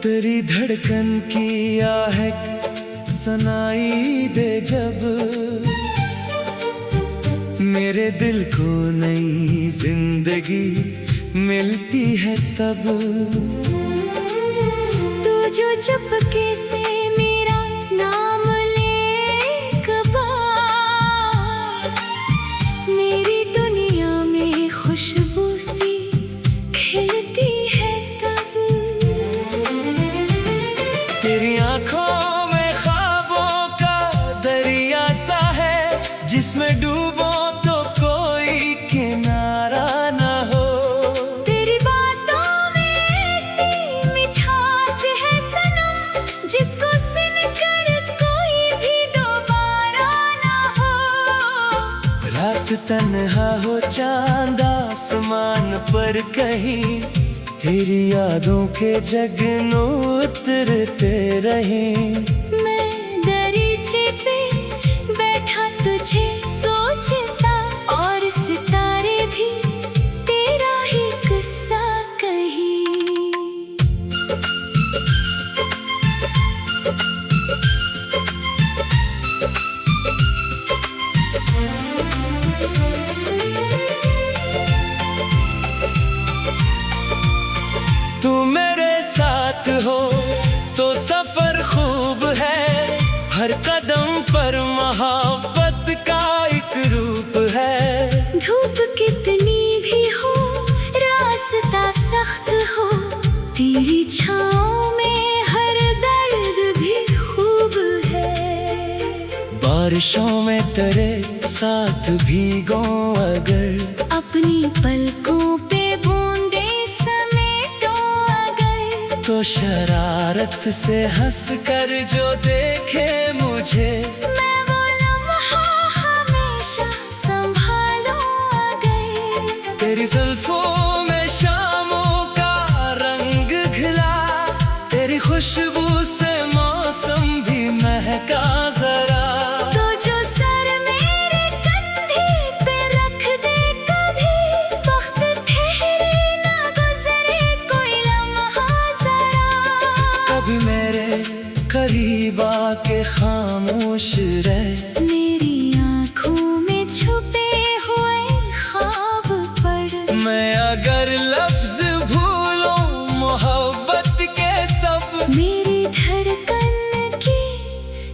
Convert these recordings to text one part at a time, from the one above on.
तेरी धड़कन की आहट सुनाई दे जब, मेरे दिल को नई जिंदगी मिलती है तब। तू जो चुपके से मेरा नाम ले एक बार, मेरी दुनिया में खुशबू सी खिलती है तब। तेरी आंखों में ख्वाबों का दरिया सा है, जिसमें डूबो तो कोई किनारा ना हो। तेरी बातों में ऐसी मिठास है सनम, जिसको सुनकर कोई भी दोबारा ना हो। रात तन्हा हो चांद आसमान पर कहीं, तेरी यादों के जगनों उतरते रहें। मैं दरीचे पे बैठा तुझे सोचता, और सितारे भी तेरा ही किस्सा कहीं। तू मेरे साथ हो तो सफर खूब है, हर कदम पर मोहब्बत का एक रूप है। धूप कितनी भी हो, रास्ता सख्त हो, तेरी छाँव में हर दर्द भी खूब है। बारिशों में तेरे साथ भीगो अगर, अपनी पलकों पे बूंदे समेटो अगर, तो शरारत से हंस कर जो देखे मुझे, मैं वो लम्हा हमेशा संभालो अगर। तेरी जुल्फों में शामों का रंग घिला, तेरी खुशबू से मौसम भी महका जरा। तो जो सर मेरे कंधे पे रख दे कभी, वक्त ठहरे ना गुजरे कोई लम्हा जरा। कभी मेरे करीब आके खामोश रह, मेरी आँखों में छुपे हुए ख्वाब पढ़। मैं अगर लफ्ज भूलूं मोहब्बत के सब, मेरी धड़कन की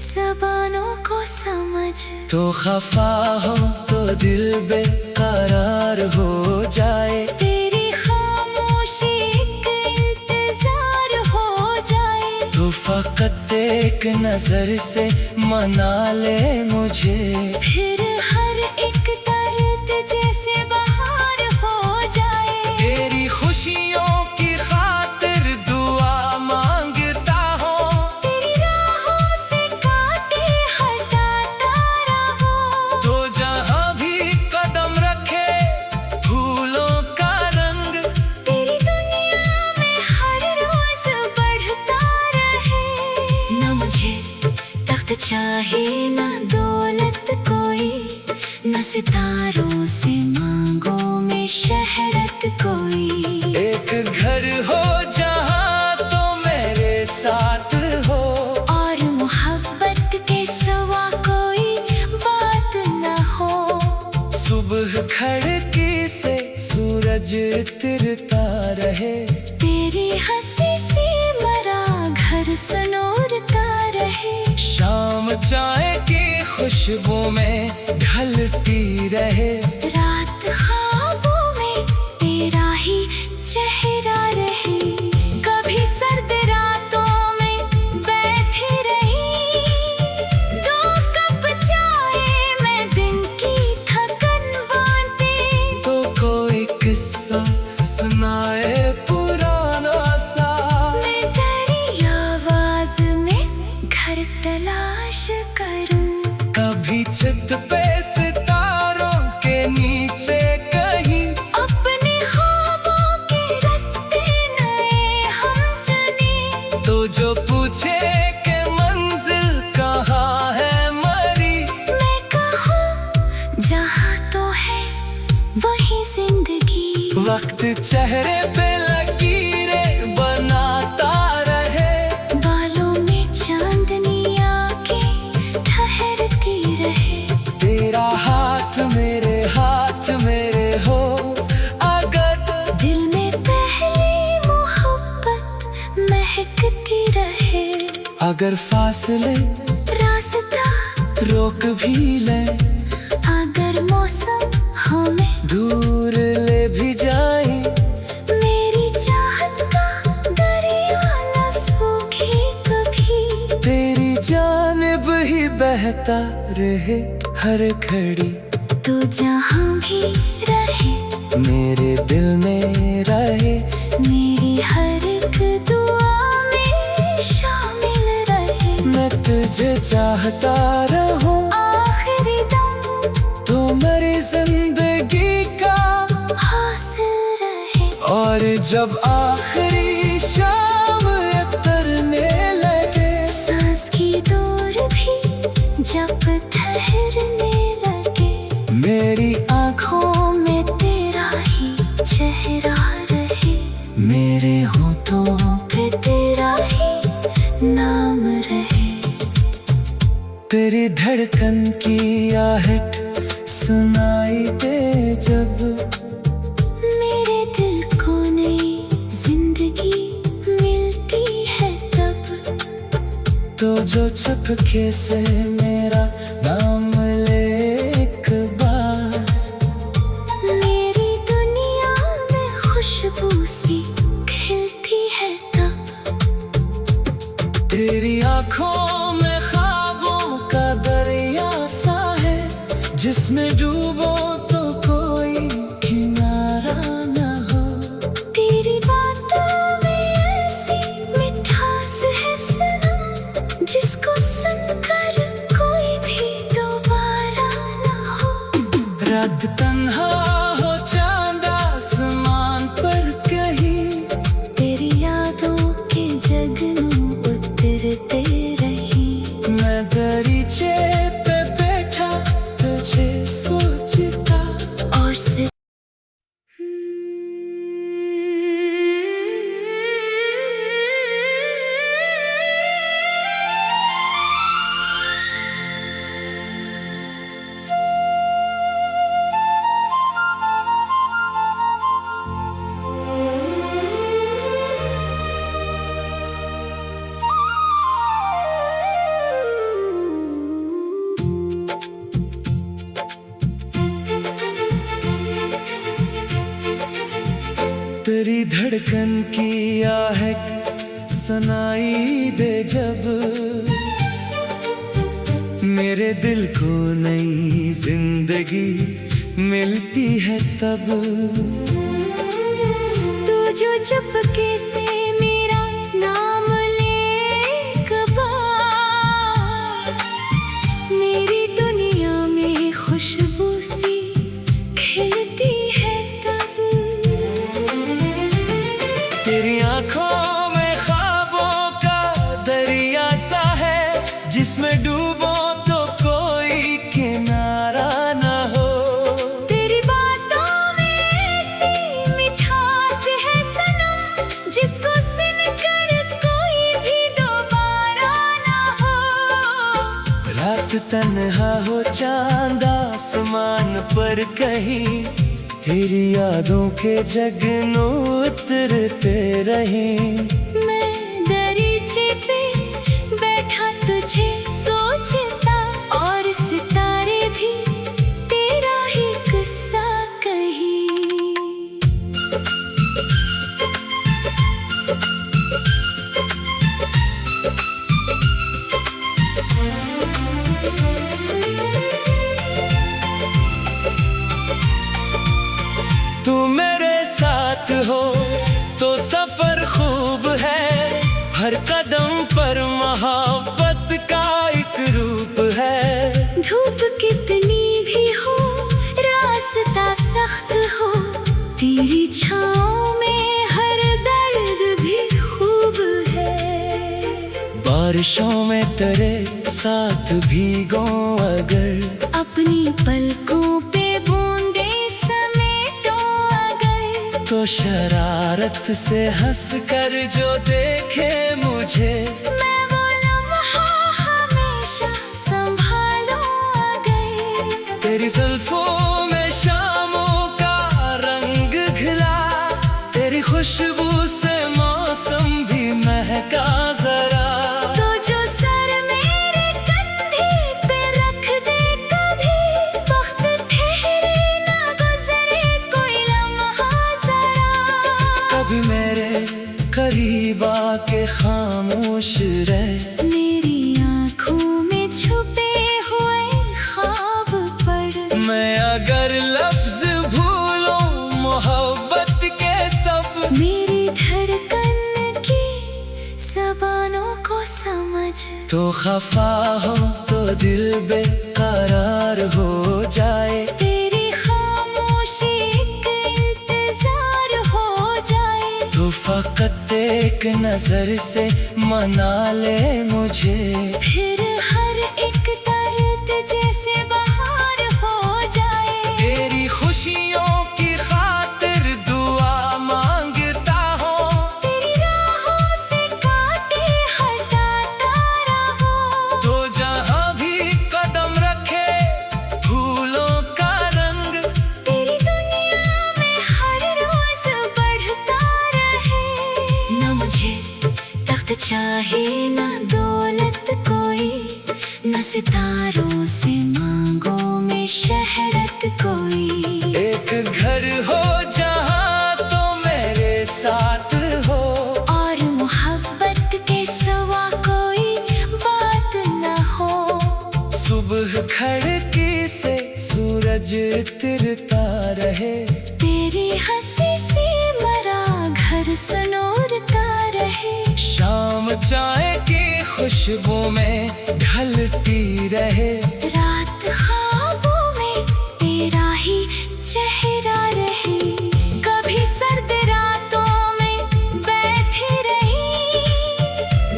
ज़बानों को समझ। तो खफा हो तो दिल बेकरार हो जाए, तेरी खामोशी एक इंतजार हो जाए। तो फकत एक नजर से मना ले मुझे, फिर हर एक दर्द जैसे बहार हो जाए। तेरी खुशियों की खातिर दुआ मांगता हूँ, तेरी राहों से कांटे हटाता रहो। तो जहाँ भी कदम रखे फूलों का रंग, तेरी दुनिया में हर रोज बढ़ता रहे। न मुझे तख्त चाहे न दौलत कोई, न सितारों से मांगो में शहरत कोई। एक घर हो जहाँ तो मेरे साथ हो, और मोहब्बत के सिवा कोई बात न हो। सुबह खड़की से सूरज तिरता रहे, तेरी हंसी सी मरा घर सनोरता रहे। शाम चाय की खुशबू में ढलती रहे। रात ख्वाबों में तेरा ही चेहरा रहे। कभी सर्द रातों में बैठी रही, 2 कप चाय में दिन की थकन बांधी। तो कोई किस्सा सुनाए पुराना सा, मैं तेरी आवाज में घर तलाश करूं। कभी छत पे सितारों के नीचे कहीं, अपने ख्वाबों के रास्ते नए हम चुने। तो जो पूछे कि मंजिल कहाँ है मरी, मैं कहूँ जहाँ तो है वही जिंदगी। वक्त चेहरे पे लकीरें बनाता रहे। अगर फासले रास्ता रोक भी ले, अगर मौसम हमें दूर ले भी जाए, मेरी चाहत का दरिया न सूखे कभी। तेरी जानिब ही बहता रहे हर घड़ी, तू जहाँ भी रहे मेरे दिल में रहे, मेरी हर एक दुआ में शामिल रहे। मैं तुझे चाहता रहूं आखिरी दम तो मेरी जिंदगी का हासिल रहे। और जब आखिरी शाम उतरने लगे, सांस की डोर भी जब ठहरने लगे, मेरी आँखों में तेरा ही चेहरा रहे, मेरे होठों पे तेरा ही नाम रहे। तेरी धड़कन की आहट सुनाई दे जब, मेरे दिल को नई जिंदगी मिलती है तब। तो जो चुपके से मेरा नाम ले एक बार, मेरी दुनिया में खुशबू सी खिलती है तब। तेरी आँखों में ख्वाबों का दरिया सा है, जिसमें डूबो तो कोई किनारा न हो। तेरी बातों में ऐसी मिठास है सनम, जिसको सुनकर कोई भी दोबारा न हो। रात तन्हा हो चांद आसमान पर कहीं, तेरी यादों के जगनू उतरते रही। मैं दरीचे पे बैठा तुझे सोचता, और से तेरी धड़कन की आहट सुनाई दे जब, मेरे दिल को नई जिंदगी मिलती है तब। तू जो चुपके से मेरा नाम ले एक बार, मेरी दुनिया में खुशबू सी खिलती है तब। तेरी आँखों में ख्वाबों का दरिया सा है, जिसमें डूबो तो कोई किनारा न हो। तेरी बातों में ऐसी मिठास है सनम, जिसको सुनकर कोई भी दोबारा ना हो। रात तन्हा हो चांद आसमान पर कहीं, तेरी यादों के जगनू उतरते रहें। मैं दरीचे पे बैठा तुझे सोचता, और सितारे भी तेरा ही किस्सा कहीं। तू मेरे साथ हो तो सफर खूब है, हर कदम पर मोहब्बत का एक रूप है। धूप कितनी भी हो, रास्ता सख्त हो, तेरी छाँव में हर दर्द भी खूब है। बारिशों में तेरे साथ भीगो अगर, अपनी पलकों पे बूंदे समेटो अगर, तो शरारत से हंस कर जो देखे मुझे, मैं वो लम्हा हमेशा संभालो अगर। तेरी जुल्फों में शामों का रंग घिला, तेरी खुशबू से मौसम भी महका जरा। तो जो के खामोश रह। मेरी आँखों में छुपे हुए ख्वाब पढ़। मैं अगर लफ्ज भूलूं मोहब्बत के सब, मेरी धड़कन की ज़बानों को समझ। तो खफा हो तो दिल बेकरार हो जाए। तेरी खामोशी एक इंतजार हो जाए। तो फकत एक नजर से मना ले मुझे, फिर हर एक दर्द जैसे बाहर हो जाए। तेरी खुशियों की खातिर दुआ मांगता हूँ। तेरी राहों से कांटे हटाता रहूं। तो जहाँ भी कदम रखे फूलों का रंग, तेरी दुनिया में हर रोज बढ़ता रहे। न मुझे तख्त चाहे न दौलत कोई, न सितारों से मांगो में शहरत कोई। एक घर हो जहाँ तो मेरे साथ हो, और मोहब्बत के सिवा कोई बात न हो। सुबह खिड़की से सूरज तिरता रहे। तेरी हंसी से मरा घर सनोरता रहे। शाम चाय की खुशबू में ढलती रहे। रात ख्वाबों में तेरा ही चेहरा रहे। कभी सर्द रातों में बैठी रही।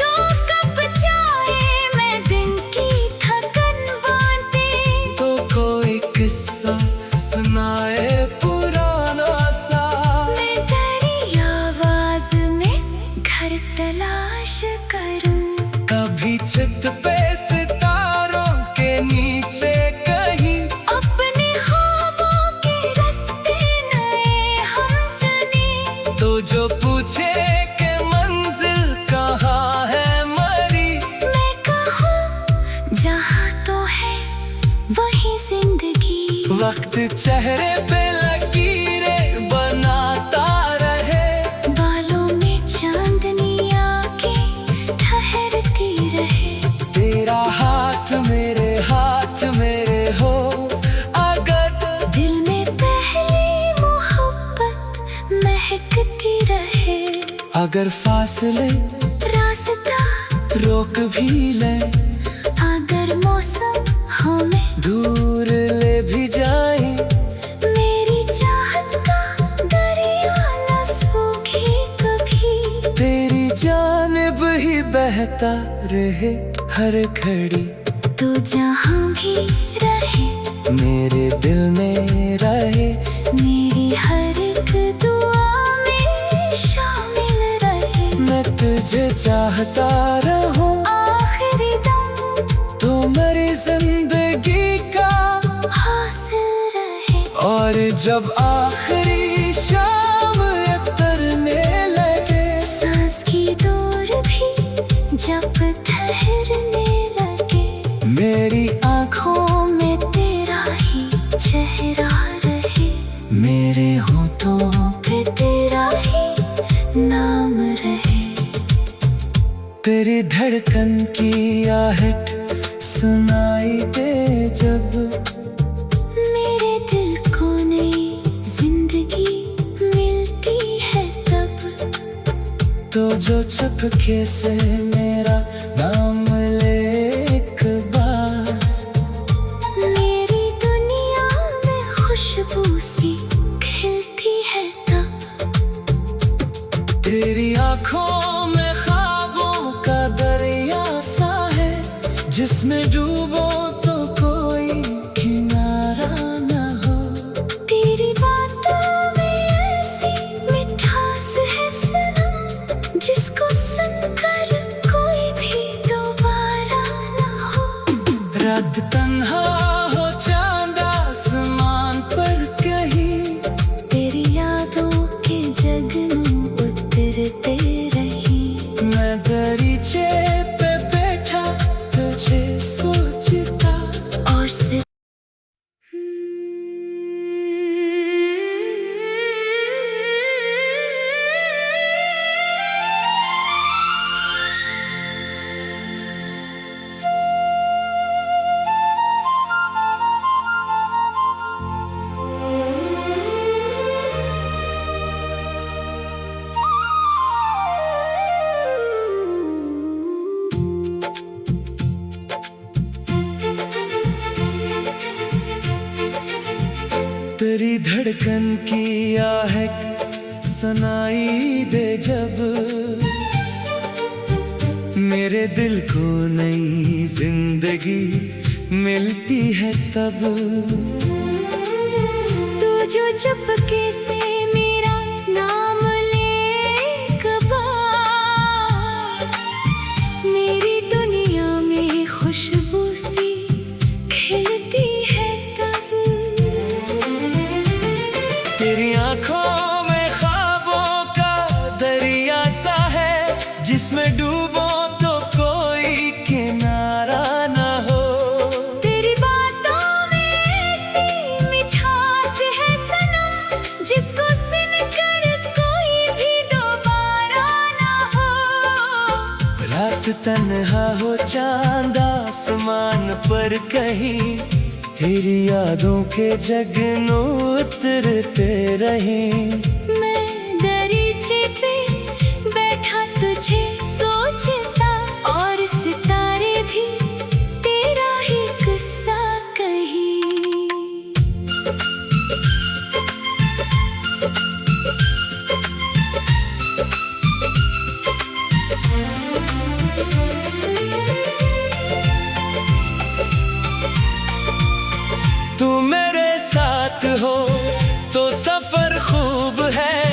2 कप चाय में दिन की थकन बांधी। तो कोई किस्सा सुनाए पुराना सा, मैं तेरी आवाज में घर तलाश करूं। कभी छत पे सितारों के नीचे कहीं, अपने ख्वाबों के रास्ते नए हम चुने। तो जो पूछे कि मंजिल कहाँ है मरी, मैं कहूँ जहाँ तो है वही जिंदगी। वक्त चेहरे पे लकीरें बनाता रहे। बालों में चांदनी आके ठहरती रहे। तेरा हाथ मेरे हो अगर, दिल में पहली मोहब्बत महकती रहे। अगर फासले रास्ता रोक भी ले, अगर मौसम हमें दूर ले भी जाए। मेरी चाहत का दरिया न सूखे कभी। तेरी जानिब ही बहता रहे हर घड़ी। तू जहाँ भी रहे मेरे दिल में रहे। मेरी हर एक दुआ में शामिल रहे। मैं तुझे चाहता रहूं आखिरी दम तो मेरी जिंदगी का हासिल रहे। और जब आखिरी शाम उतरने लगे, सांस की डोर भी जब ठहरने लगे। मेरी आँखों में तेरा ही चेहरा रहे। मेरे होठों पे तेरा ही नाम रहे। तेरी धड़कन की आहट सुनाई दे जब, मेरे दिल को नई जिंदगी मिलती है तब। तो जो चुपके से मेरा नाम ले एक बार, मेरी दुनिया में खुशबू सी खिलती है तब। तेरी आँखों में ख्वाबों का दरिया सा है, जिसमें डूबो तो कोई किनारा न हो। तेरी बातों में ऐसी मिठास है सनम, जिसको सुनकर कोई भी दोबारा न हो। रात तन्हा हो चांद आसमान पर कहीं, तेरी यादों के जगनू उतरते रही। मैं दरीचे पे बैठा तुझे सोचता और से तेरी धड़कन की आहट सुनाई दे जब, मेरे दिल को नई जिंदगी मिलती है तब। तू जो चुपके से मेरा नाम ले एक बार, मेरी दुनिया में खुशबू सी खिलती है तब। तेरी आंखों में ख्वाबों का दरिया सा है, जिसमें डूबो तो कोई किनारा ना हो। तेरी बातों में ऐसी मिठास है सनम, जिसको सुनकर कोई भी दोबारा ना हो। रात तन्हा हो चांद आसमान पर कहीं, तेरी यादों के जगनों उतरते रहें। मैं दरीचे पे बैठा तुझे सोचता, और सितारे भी तेरा ही किस्सा कहीं। तू मेरे साथ हो तो सफर खूब है,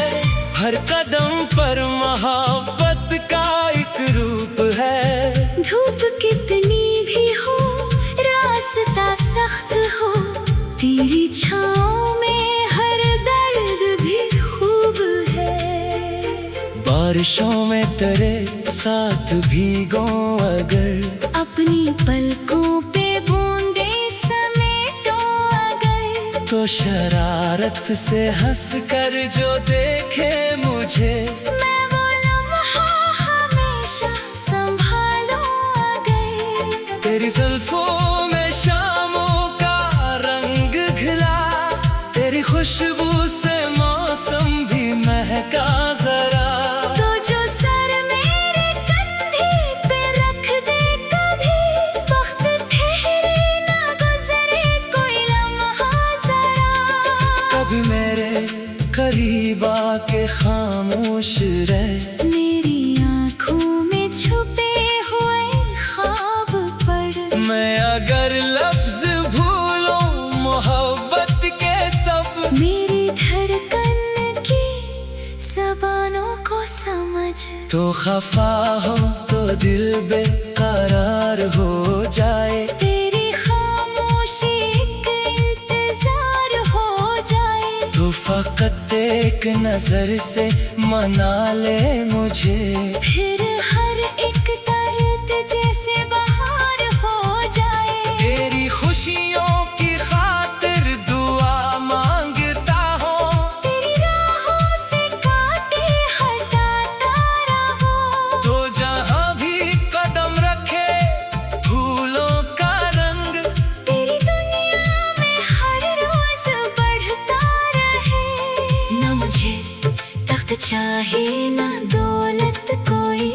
हर कदम पर मोहब्बत का एक रूप है। धूप कितनी भी हो, रास्ता सख्त हो, तेरी छाँव में हर दर्द भी खूब है। बारिशों में तेरे साथ भीगो अगर, अपनी पलकों पे बूंदे समेटो अगर, तो शरारत से हंस कर जो देखे मुझे, मैं वो लम्हा हमेशा संभालो अगर। तेरी जुल्फों में शामों का रंग घिला, तेरी खुशबू से मौसम भी महका जरा। तो जो सर मेरे कंधे पे रख दे कभी, वक्त ठहरे ना गुजरे कोई लम्हा जरा। कभी मेरे करीब आके खामोश रह, मेरी आँखों में छुपे हुए ख्वाब पढ़। मैं अगर लफ्ज भूलूं मोहब्बत के सब, मेरी धड़कन की ज़बानों को समझ। तो खफा हो तो दिल बेकरार हो जाए, तेरी खामोशी एक इंतजार हो जाए। तो फकत एक नजर से मना ले मुझे, फिर हर एक दर्द जैसे बाहर हो जाए। तेरी खुशियों की खातिर दुआ मांगता हूँ, तेरी राहों से कांटे हटाता रहो। तो जहाँ भी कदम रखे फूलों का रंग, तेरी दुनिया में हर रोज बढ़ता रहे। न मुझे तख्त चाहे न दौलत कोई,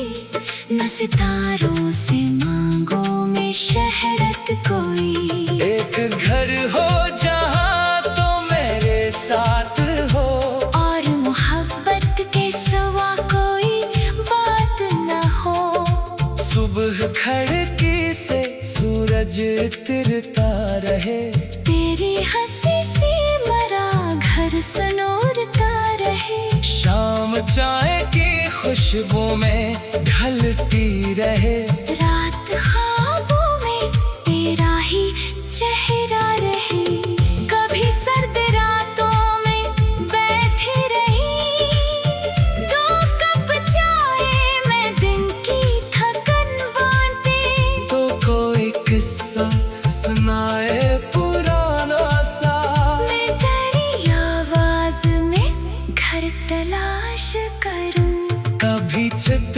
न सितारों से मांगो में शहरत कोई। एक घर हो जहाँ तो मेरे साथ हो, और मोहब्बत के सिवा कोई बात न हो। सुबह खिड़की से सूरज तिरता रहे, तेरी हंसी सी मरा घर सनोरता रहे। शाम चाय की खुशबू में ढलती रहे। रात ख्वाबों में तेरा ही चेहरा रहे। कभी सर्द रातों में बैठी रही, 2 कप चाय में दिन की थकन बांटी। तो कोई किस्सा सुनाए पुराना सा, मैं तेरी आवाज में घर तलाश करूं। कभी चित